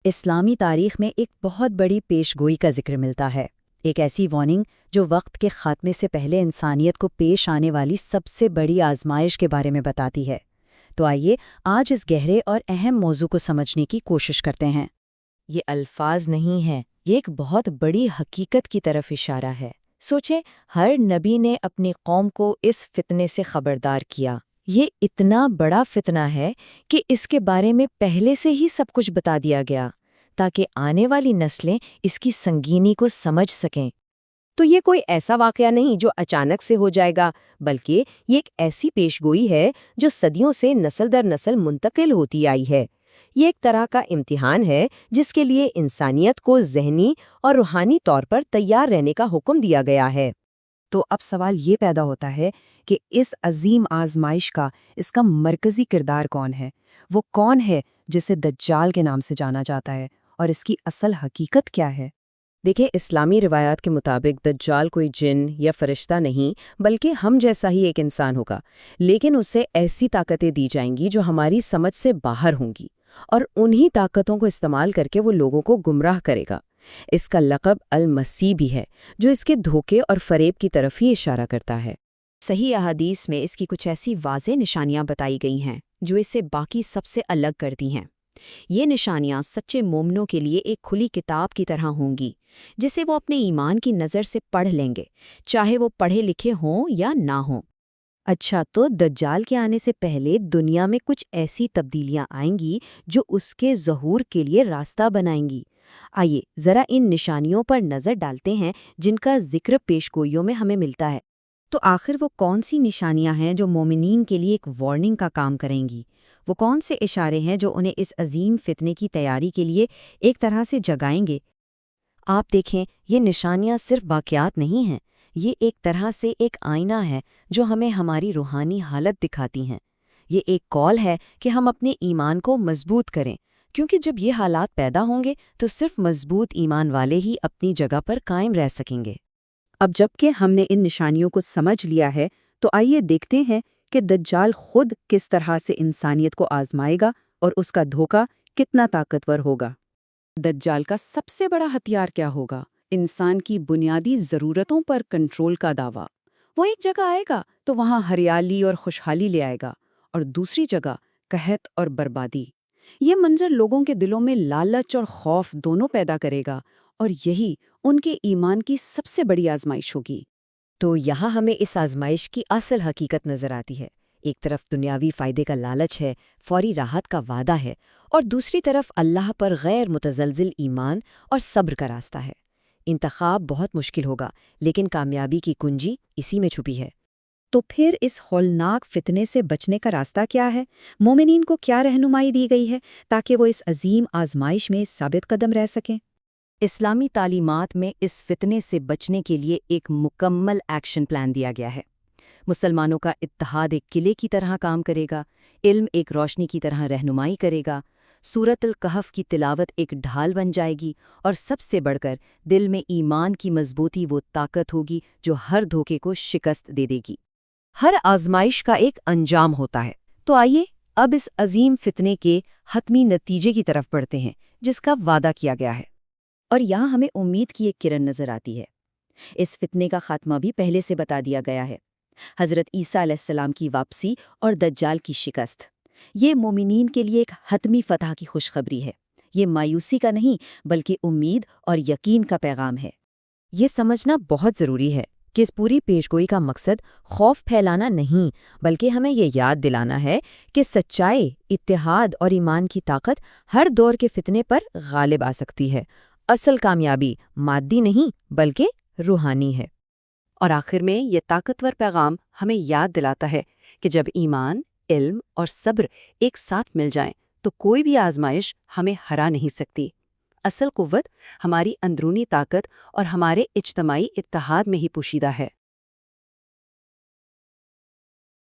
اسلامی تاریخ میں ایک بہت بڑی پیش گوئی کا ذکر ملتا ہے، ایک ایسی وارننگ جو وقت کے خاتمے سے پہلے انسانیت کو پیش آنے والی سب سے بڑی آزمائش کے بارے میں بتاتی ہے۔ تو آئیے آج اس گہرے اور اہم موضوع کو سمجھنے کی کوشش کرتے ہیں۔ یہ الفاظ نہیں ہیں، یہ ایک بہت بڑی حقیقت کی طرف اشارہ ہے۔ سوچیں، ہر نبی نے اپنی قوم کو اس فتنے سے خبردار کیا۔ یہ اتنا بڑا فتنہ ہے کہ اس کے بارے میں پہلے سے ہی سب کچھ بتا دیا گیا تاکہ آنے والی نسلیں اس کی سنگینی کو سمجھ سکیں۔ تو یہ کوئی ایسا واقعہ نہیں جو اچانک سے ہو جائے گا، بلکہ یہ ایک ایسی پیش گوئی ہے جو صدیوں سے نسل در نسل منتقل ہوتی آئی ہے۔ یہ ایک طرح کا امتحان ہے جس کے لیے انسانیت کو ذہنی اور روحانی طور پر تیار رہنے کا حکم دیا گیا ہے۔ تو اب سوال یہ پیدا ہوتا ہے کہ اس عظیم آزمائش کا اس کا مرکزی کردار کون ہے؟ وہ کون ہے جسے دجال کے نام سے جانا جاتا ہے، اور اس کی اصل حقیقت کیا ہے؟ دیکھیں، اسلامی روایات کے مطابق دجال کوئی جن یا فرشتہ نہیں بلکہ ہم جیسا ہی ایک انسان ہوگا، لیکن اسے ایسی طاقتیں دی جائیں گی جو ہماری سمجھ سے باہر ہوں گی، اور انہی طاقتوں کو استعمال کر کے وہ لوگوں کو گمراہ کرے گا۔ اس کا لقب المسیح بھی ہے، جو اس کے دھوکے اور فریب کی طرف ہی اشارہ کرتا ہے۔ صحیح احادیث میں اس کی کچھ ایسی واضح نشانیاں بتائی گئی ہیں جو اسے باقی سب سے الگ کرتی ہیں۔ یہ نشانیاں سچے مومنوں کے لیے ایک کھلی کتاب کی طرح ہوں گی، جسے وہ اپنے ایمان کی نظر سے پڑھ لیں گے، چاہے وہ پڑھے لکھے ہوں یا نہ ہوں۔ اچھا، تو دجال کے آنے سے پہلے دنیا میں کچھ ایسی تبدیلیاں آئیں گی جو اس کے ظہور کے لیے راستہ بنائیں گی۔ آئیے ذرا ان نشانیوں پر نظر ڈالتے ہیں جن کا ذکر پیش گوئیوں میں ہمیں ملتا ہے۔ تو آخر وہ کون سی نشانیاں ہیں جو مومنین کے لیے ایک وارننگ کا کام کریں گی؟ وہ کون سے اشارے ہیں جو انہیں اس عظیم فتنے کی تیاری کے لیے ایک طرح سے جگائیں گے؟ آپ دیکھیں، یہ نشانیاں صرف واقعات نہیں ہیں، یہ ایک طرح سے ایک آئینہ ہے جو ہمیں ہماری روحانی حالت دکھاتی ہیں۔ یہ ایک کال ہے کہ ہم اپنے ایمان کو مضبوط کریں، کیونکہ جب یہ حالات پیدا ہوں گے تو صرف مضبوط ایمان والے ہی اپنی جگہ پر قائم رہ سکیں گے۔ اب جب کہ ہم نے ان نشانیوں کو سمجھ لیا ہے، تو آئیے دیکھتے ہیں کہ دجال خود کس طرح سے انسانیت کو آزمائے گا اور اس کا دھوکہ کتنا طاقتور ہوگا۔ دجال کا سب سے بڑا ہتھیار کیا ہوگا؟ انسان کی بنیادی ضرورتوں پر کنٹرول کا دعویٰ۔ وہ ایک جگہ آئے گا تو وہاں ہریالی اور خوشحالی لے آئے گا، اور دوسری جگہ قحط اور بربادی۔ یہ منظر لوگوں کے دلوں میں لالچ اور خوف دونوں پیدا کرے گا، اور یہی ان کے ایمان کی سب سے بڑی آزمائش ہوگی۔ تو یہاں ہمیں اس آزمائش کی اصل حقیقت نظر آتی ہے۔ ایک طرف دنیاوی فائدے کا لالچ ہے، فوری راحت کا وعدہ ہے، اور دوسری طرف اللہ پر غیر متزلزل ایمان اور صبر کا راستہ ہے۔ انتخاب بہت مشکل ہوگا، لیکن کامیابی کی کنجی اسی میں چھپی ہے۔ تو پھر اس ہولناک فتنے سے بچنے کا راستہ کیا ہے؟ مومنین کو کیا رہنمائی دی گئی ہے تاکہ وہ اس عظیم آزمائش میں ثابت قدم رہ سکیں؟ اسلامی تعلیمات میں اس فتنے سے بچنے کے لیے ایک مکمل ایکشن پلان دیا گیا ہے۔ مسلمانوں کا اتحاد ایک قلعے کی طرح کام کرے گا، علم ایک روشنی کی طرح رہنمائی کرے گا، سورۃ الکہف کی تلاوت ایک ڈھال بن جائے گی، اور سب سے بڑھ کر دل میں ایمان کی مضبوطی وہ طاقت ہوگی جو ہر دھوکے کو شکست دے دے گی۔ ہر آزمائش کا ایک انجام ہوتا ہے، تو آئیے اب اس عظیم فتنے کے حتمی نتیجے کی طرف بڑھتے ہیں جس کا وعدہ کیا گیا ہے۔ اور یہاں ہمیں امید کی ایک کرن نظر آتی ہے۔ اس فتنے کا خاتمہ بھی پہلے سے بتا دیا گیا ہے، حضرت عیسیٰ علیہ السلام کی واپسی اور دجال کی شکست۔ یہ مومنین کے لیے ایک حتمی فتح کی خوشخبری ہے۔ یہ مایوسی کا نہیں بلکہ امید اور یقین کا پیغام ہے۔ یہ سمجھنا بہت ضروری ہے کہ اس پوری پیشگوئی کا مقصد خوف پھیلانا نہیں، بلکہ ہمیں یہ یاد دلانا ہے کہ سچائی، اتحاد اور ایمان کی طاقت ہر دور کے فتنے پر غالب آ سکتی ہے۔ اصل کامیابی مادی نہیں بلکہ روحانی ہے۔ اور آخر میں یہ طاقتور پیغام ہمیں یاد دلاتا ہے کہ جب ایمان، علم اور صبر ایک ساتھ مل جائیں تو کوئی بھی آزمائش ہمیں ہرا نہیں سکتی۔ اصل قوت ہماری اندرونی طاقت اور ہمارے اجتماعی اتحاد میں ہی پوشیدہ ہے۔